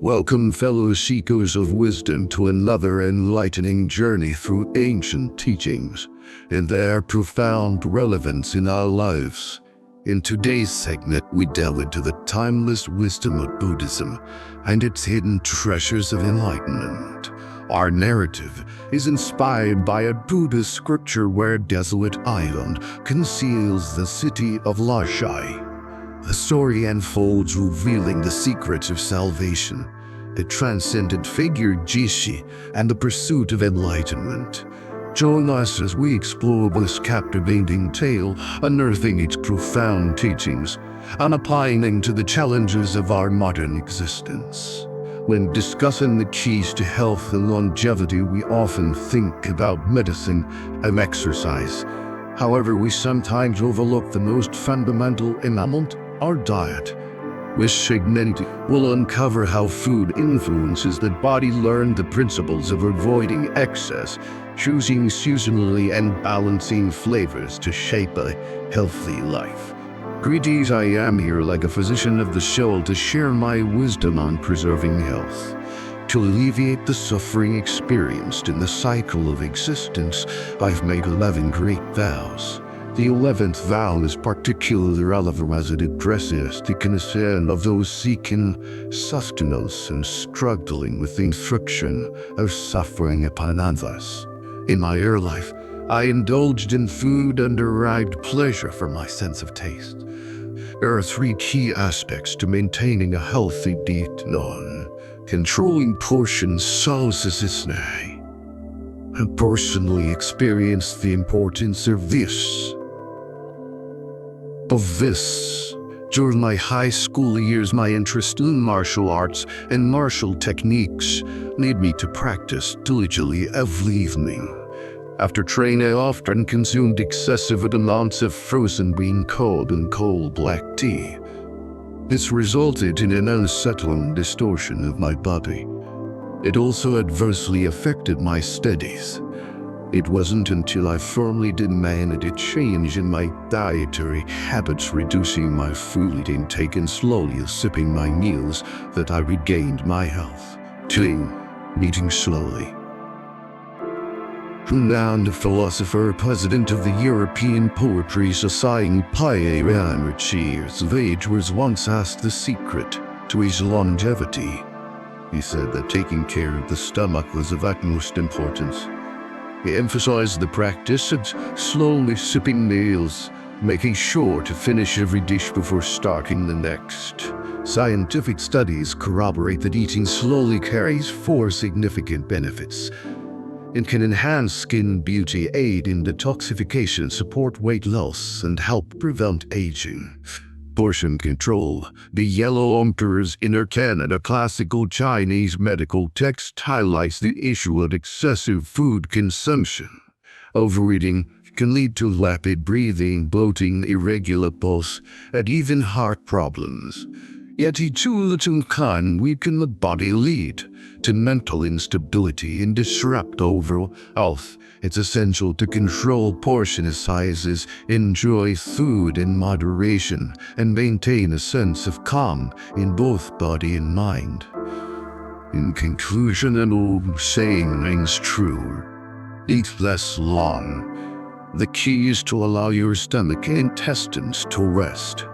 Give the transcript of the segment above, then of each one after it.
Welcome, fellow seekers of wisdom, to another enlightening journey through ancient teachings and their profound relevance in our lives. In today's segment, we delve into the timeless wisdom of Buddhism and its hidden treasures of enlightenment. Our narrative is inspired by a Buddhist scripture where a desolate island conceals the city of Lashai. The story unfolds, revealing the secrets of salvation, the transcendent figure Jishi, and the pursuit of enlightenment. Join us as we explore this captivating tale, unearthing its profound teachings and applying them to the challenges of our modern existence. When discussing the keys to health and longevity, we often think about medicine and exercise. However, we sometimes overlook the most fundamental element: our diet. This segment will uncover how food influences the body, learn the principles of avoiding excess, choosing seasonally, and balancing flavors to shape a healthy life. Greetings, I am here like a physician of the soul to share my wisdom on preserving health. To alleviate the suffering experienced in the cycle of existence, I've made 11 great vows. The 11th vow is particularly relevant as it addresses the concern of those seeking sustenance and struggling with the infliction of suffering upon others. In my early life, I indulged in food and derived pleasure from my sense of taste. There are 3 key aspects to maintaining a healthy diet: 1. Controlling portion sizes. I personally experienced the importance of this. During my high school years, my interest in martial arts and martial techniques led me to practice diligently every evening. After training, I often consumed excessive amounts of frozen bean curd and cold black tea. This resulted in an unsettling distortion of my body. It also adversely affected my studies. It wasn't until I firmly demanded a change in my dietary habits, reducing my food intake and slowly sipping my meals, that I regained my health. 2. Eating slowly. Renowned philosopher, president of the European Poetry Society, Pierre Hermé was once asked the secret to his longevity. He said that taking care of the stomach was of utmost importance. He emphasized the practice of slowly sipping meals, making sure to finish every dish before starting the next. Scientific studies corroborate that eating slowly carries 4 significant benefits. It can enhance skin beauty, aid in detoxification, support weight loss, and help prevent aging. Portion control. The Yellow Emperor's Inner Canon, a classical Chinese medical text, highlights the issue of excessive food consumption. Overeating can lead to rapid breathing, bloating, irregular pulse, and even heart problems. Yet too little can weaken the body, lead to mental instability, and disrupt overall health. It's essential to control portion sizes, enjoy food in moderation, and maintain a sense of calm in both body and mind. In conclusion, an old saying rings true: eat less long. The key is to allow your stomach and intestines to rest,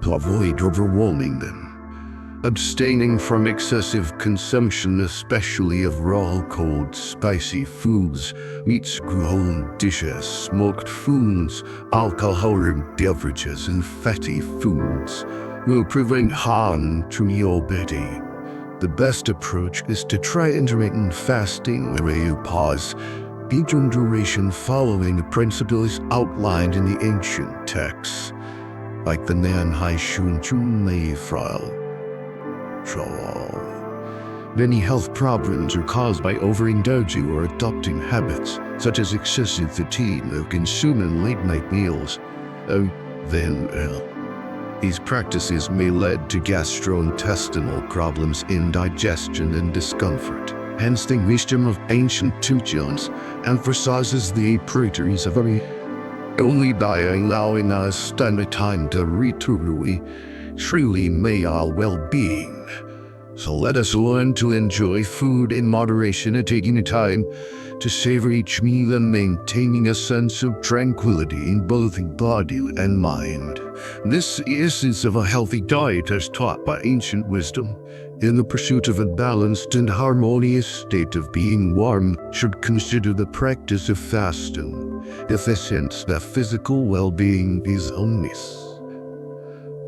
to avoid overwhelming them. Abstaining from excessive consumption, especially of raw, cold, spicy foods, meats, grilled dishes, smoked foods, alcoholic beverages, and fatty foods, will prevent harm to your body. The best approach is to try intermittent fasting, where you pause eat in duration, following the principles outlined in the ancient texts, like the Nanhai Shun Chun Lei File. Many health problems are caused by overindulging or adopting habits, such as excessive fatigue or consuming late-night meals. These practices may lead to gastrointestinal problems, indigestion, and discomfort. Hence, the wisdom of ancient teachings emphasizes the importance of only by allowing us time to return truly may our well-being. So let us learn to enjoy food in moderation and taking time to savor each meal and maintaining a sense of tranquility in both body and mind. This is the essence of a healthy diet as taught by ancient wisdom. In the pursuit of a balanced and harmonious state of being, one should consider the practice of fasting, if the sense that physical well-being is omnis.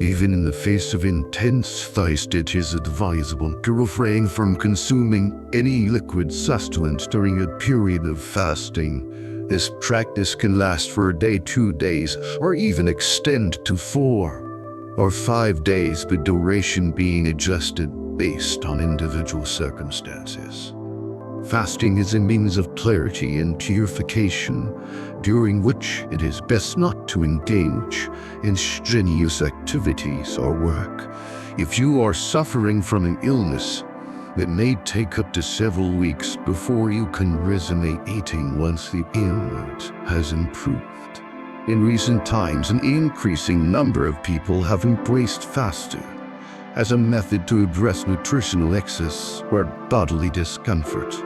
Even in the face of intense thirst, it is advisable to refrain from consuming any liquid sustenance during a period of fasting. This practice can last for a day, 2 days, or even extend to 4 or 5 days, the duration being adjusted based on individual circumstances. Fasting is a means of clarity and purification, during which it is best not to engage in strenuous activities or work. If you are suffering from an illness, it may take up to several weeks before you can resume eating once the ailment has improved. In recent times, an increasing number of people have embraced fasting as a method to address nutritional excess or bodily discomfort.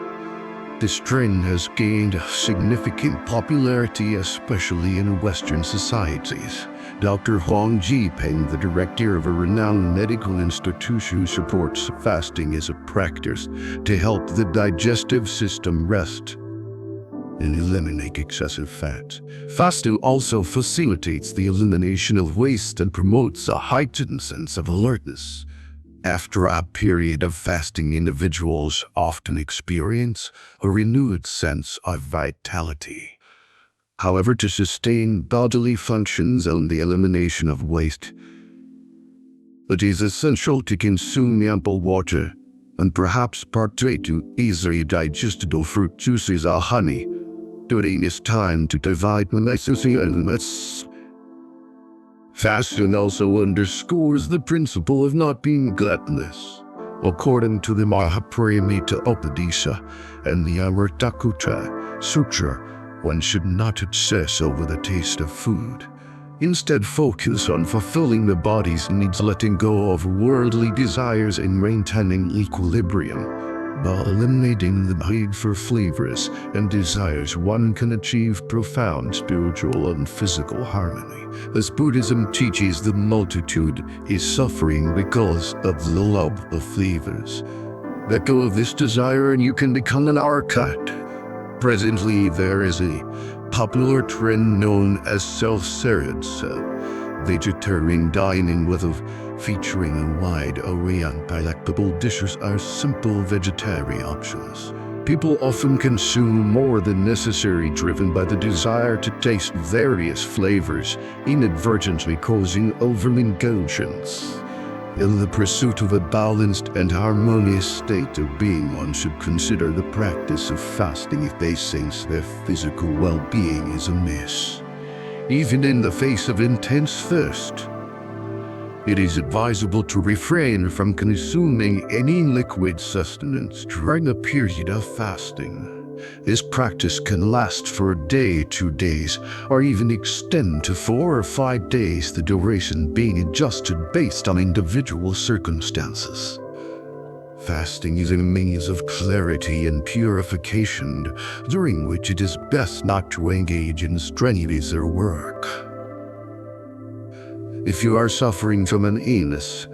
This trend has gained significant popularity, especially in Western societies. Dr. Huang Jipeng, the director of a renowned medical institution, supports fasting as a practice to help the digestive system rest and eliminate excessive fat. Fasting also facilitates the elimination of waste and promotes a heightened sense of alertness. After a period of fasting, individuals often experience a renewed sense of vitality. However, to sustain bodily functions and the elimination of waste, it is essential to consume ample water and perhaps partake of easily digestible fruit juices or honey during this time to divide the necessary elements. Fasting also underscores the principle of not being gluttonous. According to the Mahaparamita Upadisha and the Amritakutra Sutra, one should not obsess over the taste of food. Instead, focus on fulfilling the body's needs, letting go of worldly desires and maintaining equilibrium. By eliminating the need for flavors and desires, one can achieve profound spiritual and physical harmony. As Buddhism teaches, the multitude is suffering because of the love of flavors. Let go of this desire and you can become an arhat. Presently, there is a popular trend known as self-service, vegetarian dining featuring a wide array of palatable dishes or simple vegetarian options. People often consume more than necessary, driven by the desire to taste various flavors, inadvertently causing overindulgence. In the pursuit of a balanced and harmonious state of being, one should consider the practice of fasting if they sense their physical well-being is amiss. Even in the face of intense thirst, it is advisable to refrain from consuming any liquid sustenance during a period of fasting. This practice can last for a day, 2 days, or even extend to 4 or 5 days, the duration being adjusted based on individual circumstances. Fasting is a means of clarity and purification, during which it is best not to engage in strenuous work. If you are suffering from an illness,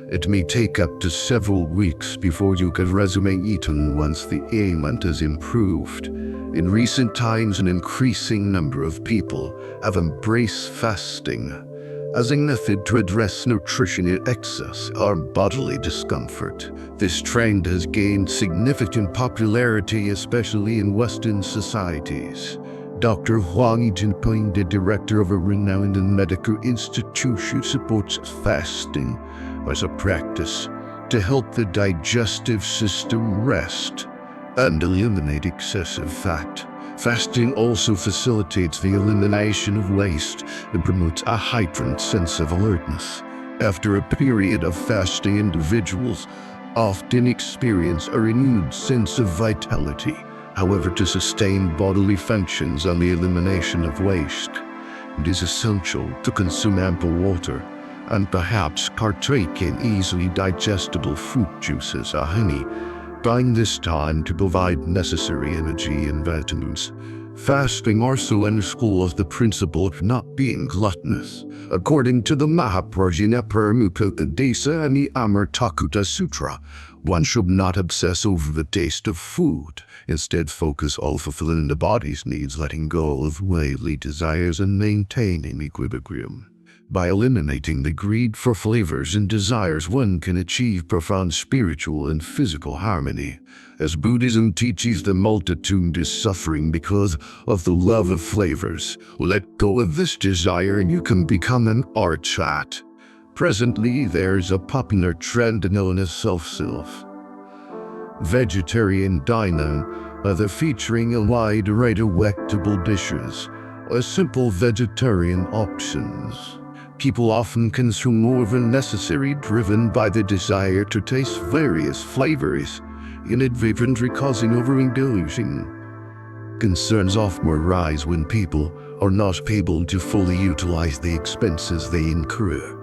it may take up to several weeks before you can resume eating once the ailment has improved. In recent times, an increasing number of people have embraced fasting as a method to address nutritional excess or bodily discomfort. This trend has gained significant popularity, especially in Western societies. Dr. Huang Jipeng, the director of a renowned medical institution, supports fasting as a practice to help the digestive system rest and eliminate excessive fat. Fasting also facilitates the elimination of waste and promotes a heightened sense of alertness. After a period of fasting, individuals often experience a renewed sense of vitality. However, to sustain bodily functions and the elimination of waste, it is essential to consume ample water and perhaps partake in easily digestible fruit juices or honey, buying this time to provide necessary energy and vitamins. Fasting also underscores the principle of not being gluttonous. According to the Mahaprajna Paramupada and the Amartakuta Sutra, one should not obsess over the taste of food. Instead, focus on fulfilling the body's needs, letting go of worldly desires and maintaining equilibrium. By eliminating the greed for flavors and desires, one can achieve profound spiritual and physical harmony. As Buddhism teaches, the multitude is suffering because of the love of flavors. Let go of this desire and you can become an arhat. Presently, there's a popular trend known as self-self vegetarian dining, either featuring a wide array of vegetable dishes or simple vegetarian options. People often consume more than necessary, driven by the desire to taste various flavors, inadvertently causing overindulging. Concerns often arise when people are not able to fully utilize the expenses they incur.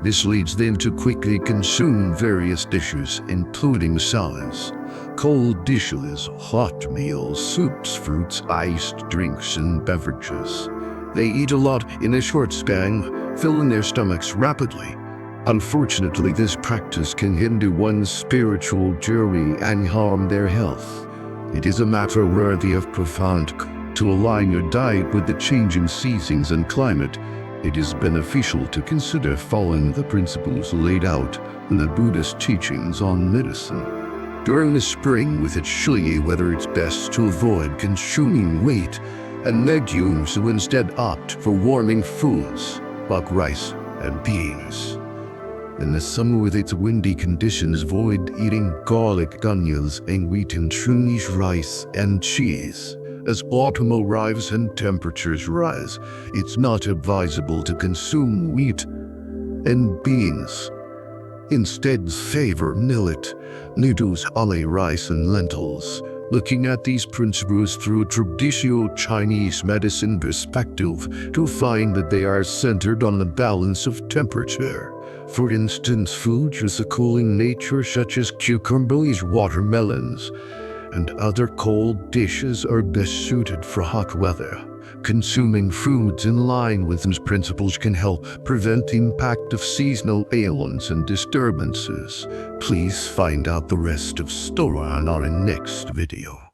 This leads them to quickly consume various dishes, including salads, cold dishes, hot meals, soups, fruits, iced drinks, and beverages. They eat a lot in a short span, filling their stomachs rapidly. Unfortunately, this practice can hinder one's spiritual journey and harm their health. It is a matter worthy of profound to align your diet with the changing seasons and climate. It is beneficial to consider following the principles laid out in the Buddhist teachings on medicine. During the spring, with its chilly weather, it's best to avoid consuming wheat and legumes, to instead opt for warming foods like rice and beans. In the summer, with its windy conditions, avoid eating garlic, onions, and wheat, and Chinese rice and cheese. As autumn arrives and temperatures rise, it's not advisable to consume wheat and beans. Instead, favor millet, noodles, ole, rice, and lentils. Looking at these principles through a traditional Chinese medicine perspective, you'll find that they are centered on the balance of temperature. For instance, foods with a cooling nature such as cucumbers, watermelons, and other cold dishes are best suited for hot weather. Consuming foods in line with these principles can help prevent the impact of seasonal ailments and disturbances. Please find out the rest of story on our next video.